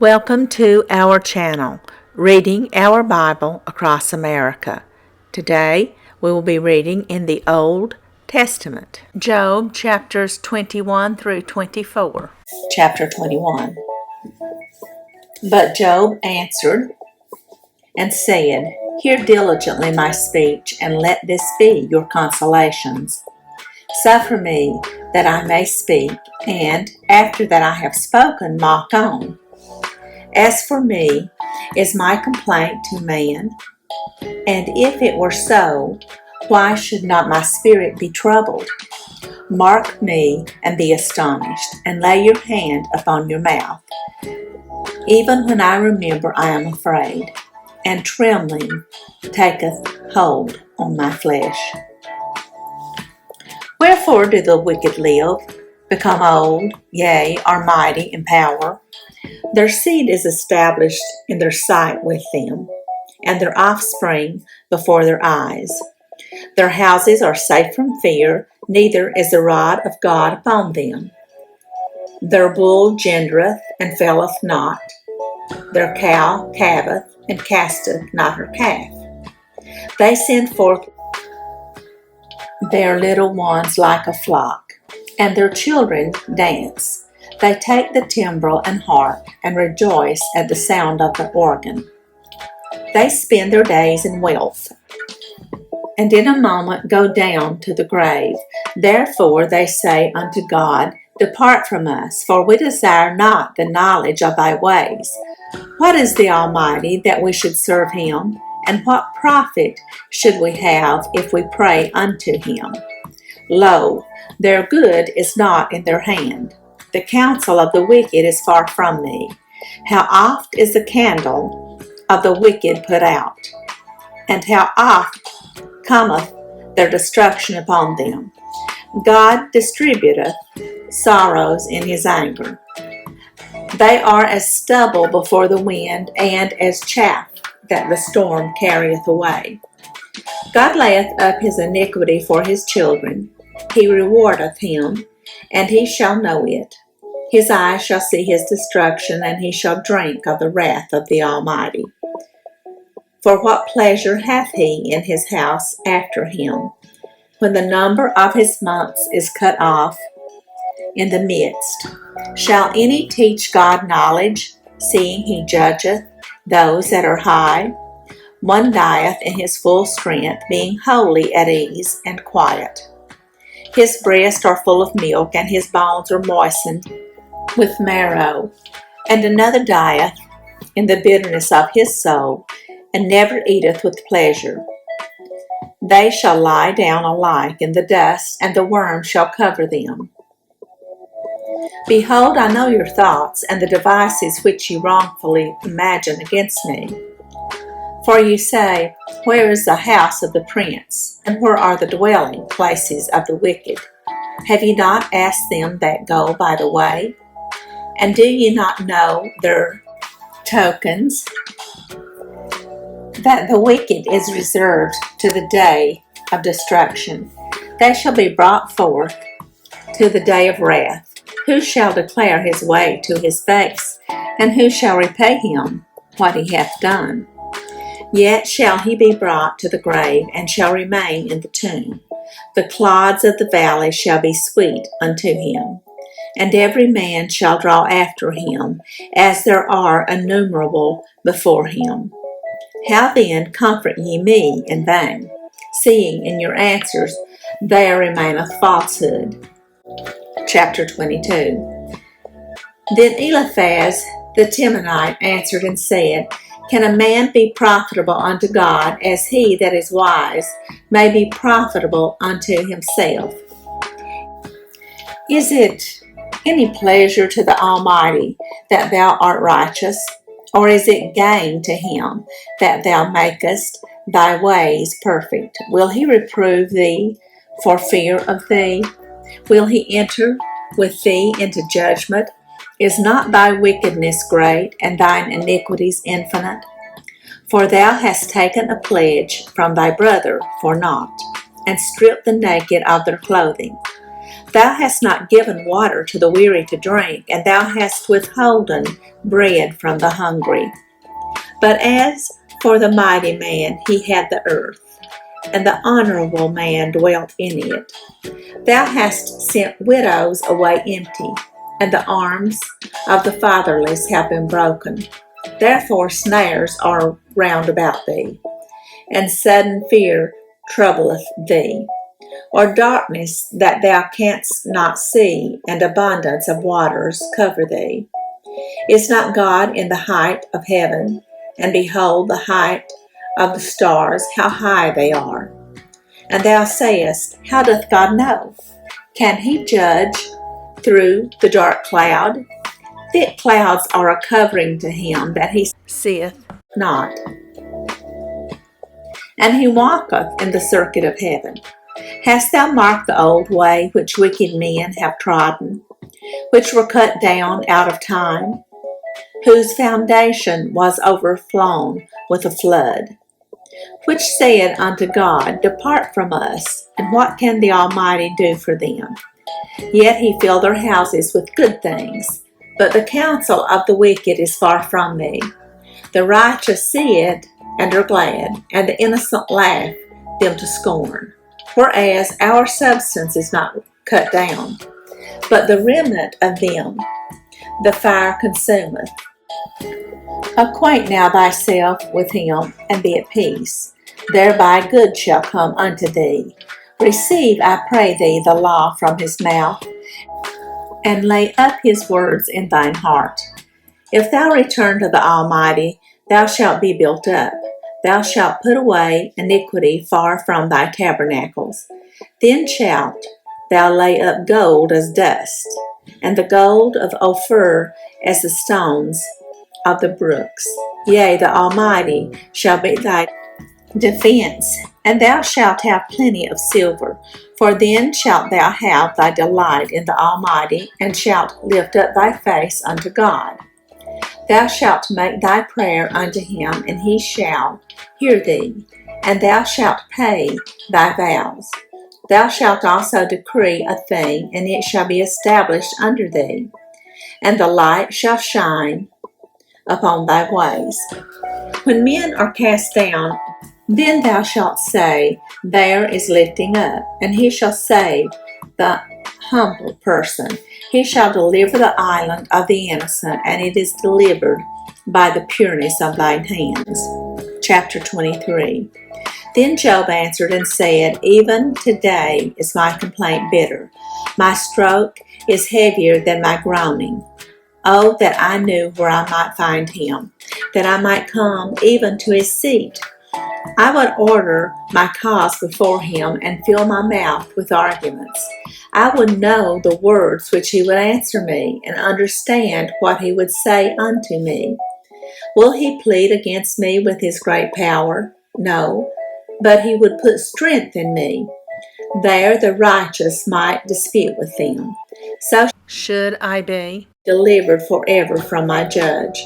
Welcome to our channel, Reading Our Bible Across America. Today we will be reading in the Old Testament, Job chapters 21 through 24. Chapter 21. But Job answered and said, Hear diligently my speech, and let this be your consolations. Suffer me that I may speak, and after that I have spoken, mock on. As for me, is my complaint to man? And if it were so, why should not my spirit be troubled? Mark me and be astonished, and lay your hand upon your mouth. Even when I remember, I am afraid, and trembling taketh hold on my flesh. Wherefore do the wicked live, become old, yea, are mighty in power? Their seed is established in their sight with them, and their offspring before their eyes. Their houses are safe from fear, neither is the rod of God upon them. Their bull gendereth and faileth not. Their cow calveth and casteth not her calf. They send forth their little ones like a flock, and their children dance. They take the timbrel and harp, and rejoice at the sound of the organ. They spend their days in wealth, and in a moment go down to the grave. Therefore they say unto God, Depart from us, for we desire not the knowledge of thy ways. What is the Almighty, that we should serve him? And what profit should we have if we pray unto him? Lo, their good is not in their hand. The counsel of the wicked is far from me. How oft is the candle of the wicked put out? And how oft cometh their destruction upon them? God distributeth sorrows in his anger. They are as stubble before the wind, and as chaff that the storm carrieth away. God layeth up his iniquity for his children. He rewardeth him, and he shall know it. His eyes shall see his destruction, and he shall drink of the wrath of the Almighty. For what pleasure hath he in his house after him, when the number of his months is cut off in the midst? Shall any teach God knowledge, seeing he judgeth those that are high? One dieth in his full strength, being wholly at ease and quiet. His breasts are full of milk, and his bones are moistened with marrow. And another dieth in the bitterness of his soul, and never eateth with pleasure. They shall lie down alike in the dust, and the worm shall cover them. Behold, I know your thoughts, and the devices which you wrongfully imagine against me. For you say, Where is the house of the prince, and where are the dwelling places of the wicked? Have ye not asked them that go by the way? And do ye not know their tokens, that the wicked is reserved to the day of destruction? They shall be brought forth to the day of wrath. Who shall declare his way to his face? And who shall repay him what he hath done? Yet shall he be brought to the grave, and shall remain in the tomb. The clods of the valley shall be sweet unto him, and every man shall draw after him, as there are innumerable before him. How then comfort ye me in vain, seeing in your answers there remaineth falsehood? Chapter 22. Then Eliphaz the Temanite answered and said, Can a man be profitable unto God, as he that is wise may be profitable unto himself? Is it any pleasure to the Almighty that thou art righteous? Or is it gain to him that thou makest thy ways perfect? Will he reprove thee for fear of thee? Will he enter with thee into judgment? Is not thy wickedness great, and thine iniquities infinite? For thou hast taken a pledge from thy brother for naught, and stripped the naked of their clothing. Thou hast not given water to the weary to drink, and thou hast withholden bread from the hungry. But as for the mighty man, he had the earth, and the honorable man dwelt in it. Thou hast sent widows away empty, and the arms of the fatherless have been broken. Therefore snares are round about thee, and sudden fear troubleth thee, or darkness that thou canst not see, and abundance of waters cover thee. Is not God in the height of heaven? And behold the height of the stars, how high they are. And thou sayest, how doth God know? Can he judge through the dark cloud? Thick clouds are a covering to him that he seeth not. And he walketh in the circuit of heaven. Hast thou marked the old way which wicked men have trodden, which were cut down out of time, whose foundation was overflown with a flood, which said unto God, Depart from us, and what can the Almighty do for them? Yet he filled their houses with good things. But the counsel of the wicked is far from me. The righteous see it, and are glad, and the innocent laugh them to scorn. Whereas our substance is not cut down, but the remnant of them the fire consumeth. Acquaint now thyself with him, and be at peace. Thereby good shall come unto thee. Receive, I pray thee, the law from his mouth, and lay up his words in thine heart. If thou return to the Almighty, thou shalt be built up. Thou shalt put away iniquity far from thy tabernacles. Then shalt thou lay up gold as dust, and the gold of Ophir as the stones of the brooks. Yea, the Almighty shall be thy defense, and thou shalt have plenty of silver. For then shalt thou have thy delight in the Almighty, and shalt lift up thy face unto God. Thou shalt make thy prayer unto him, and he shall hear thee, and thou shalt pay thy vows. Thou shalt also decree a thing, and it shall be established under thee, and the light shall shine upon thy ways. When men are cast down, then thou shalt say, There is lifting up, and he shall save the humble person. He shall deliver the island of the innocent, and it is delivered by the pureness of thine hands. Chapter 23. Then Job answered and said, Even today is my complaint bitter. My stroke is heavier than my groaning. Oh, that I knew where I might find him, that I might come even to his seat. I would order my cause before him and fill my mouth with arguments. I would know the words which he would answer me, and understand what he would say unto me. Will he plead against me with his great power? No, but he would put strength in me. There the righteous might dispute with them. So should I be delivered forever from my judge.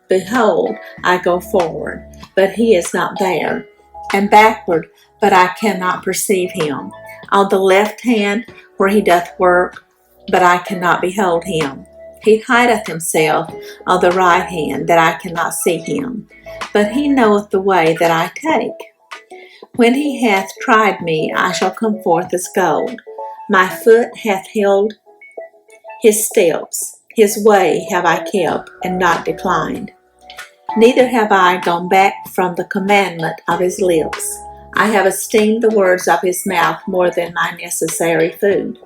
Behold, I go forward, but he is not there, and backward, but I cannot perceive him. On the left hand, where he doth work, but I cannot behold him. He hideth himself on the right hand, that I cannot see him. But he knoweth the way that I take. When he hath tried me, I shall come forth as gold. My foot hath held his steps. His way have I kept, and not declined. Neither have I gone back from the commandment of his lips. I have esteemed the words of his mouth more than my necessary food.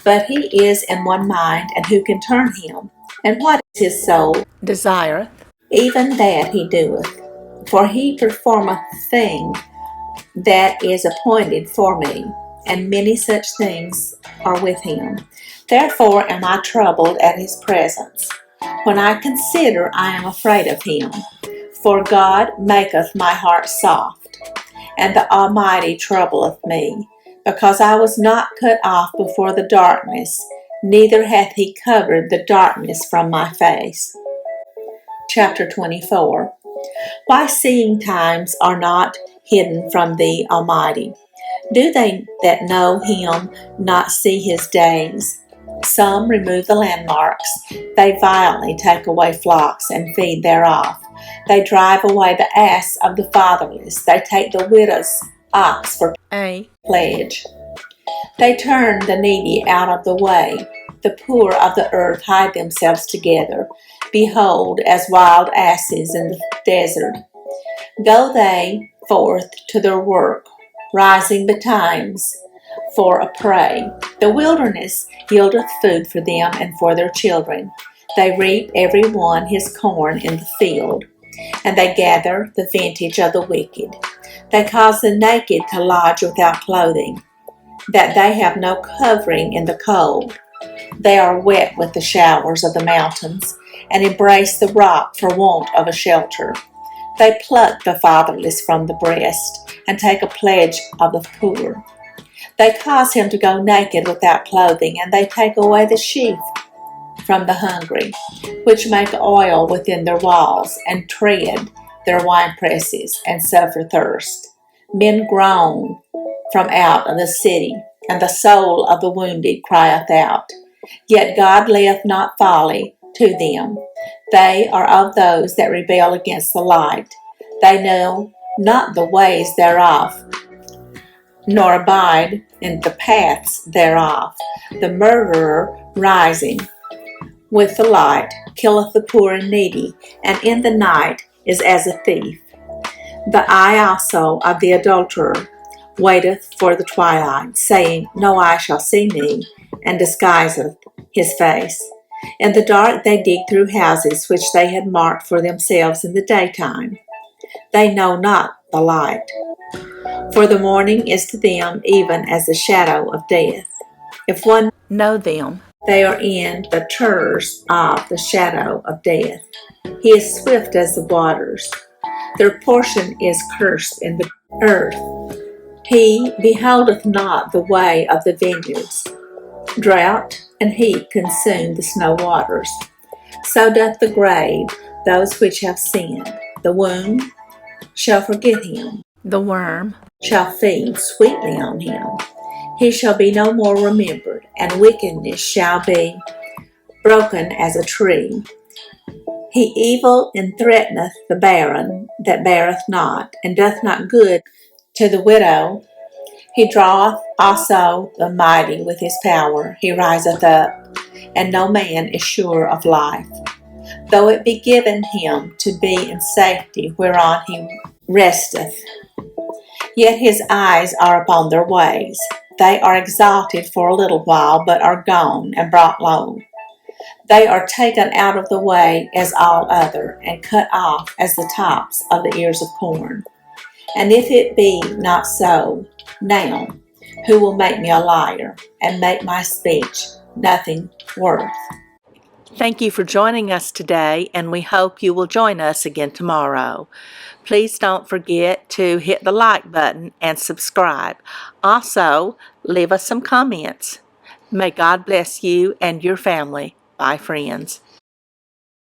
But he is in one mind, and who can turn him? And what is his soul desireth? Even that he doeth. For he performeth the thing that is appointed for me, and many such things are with him. Therefore am I troubled at his presence. When I consider, I am afraid of him. For God maketh my heart soft, and the Almighty troubleth me, because I was not cut off before the darkness, neither hath he covered the darkness from my face. Chapter 24. Why seeing times are not hidden from the Almighty? Do they that know him not see his days? Some remove the landmarks. They violently take away flocks and feed thereof. They drive away the ass of the fatherless. They take the widow's ox for a pledge. They turn the needy out of the way. The poor of the earth hide themselves together. Behold, as wild asses in the desert. Go they forth to their work, rising betimes for a prey. The wilderness yieldeth food for them and for their children. They reap every one his corn in the field, and they gather the vintage of the wicked. They cause the naked to lodge without clothing, that they have no covering in the cold. They are wet with the showers of the mountains, and embrace the rock for want of a shelter. They pluck the fatherless from the breast, and take a pledge of the poor. They cause him to go naked without clothing, and they take away the sheaf from the hungry, which make oil within their walls, and tread their winepresses, and suffer thirst. Men groan from out of the city, and the soul of the wounded crieth out. Yet God layeth not folly to them. They are of those that rebel against the light. They know not the ways thereof, nor abide in the paths thereof. The murderer rising with the light killeth the poor and needy, and in the night is as a thief. The eye also of the adulterer waiteth for the twilight, saying, No eye shall see me, and disguiseth his face. In the dark they dig through houses which they had marked for themselves in the daytime. They know not the light. For the morning is to them even as the shadow of death. If one know them, they are in the terrors of the shadow of death. He is swift as the waters. Their portion is cursed in the earth. He beholdeth not the way of the vineyards. Drought and heat consume the snow waters. So doth the grave those which have sinned. The womb shall forget him. The worm shall feed sweetly on him. He shall be no more remembered, and wickedness shall be broken as a tree. He evil and threateneth the barren that beareth not, and doth not good to the widow. He draweth also the mighty with his power. He riseth up, and no man is sure of life. Though it be given him to be in safety whereon he resteth, yet his eyes are upon their ways. They are exalted for a little while, but are gone and brought low. They are taken out of the way as all other, and cut off as the tops of the ears of corn. And if it be not so, now, who will make me a liar, and make my speech nothing worth? Thank you for joining us today, and we hope you will join us again tomorrow. Please don't forget to hit the like button and subscribe. Also, leave us some comments. May God bless you and your family. Bye, friends.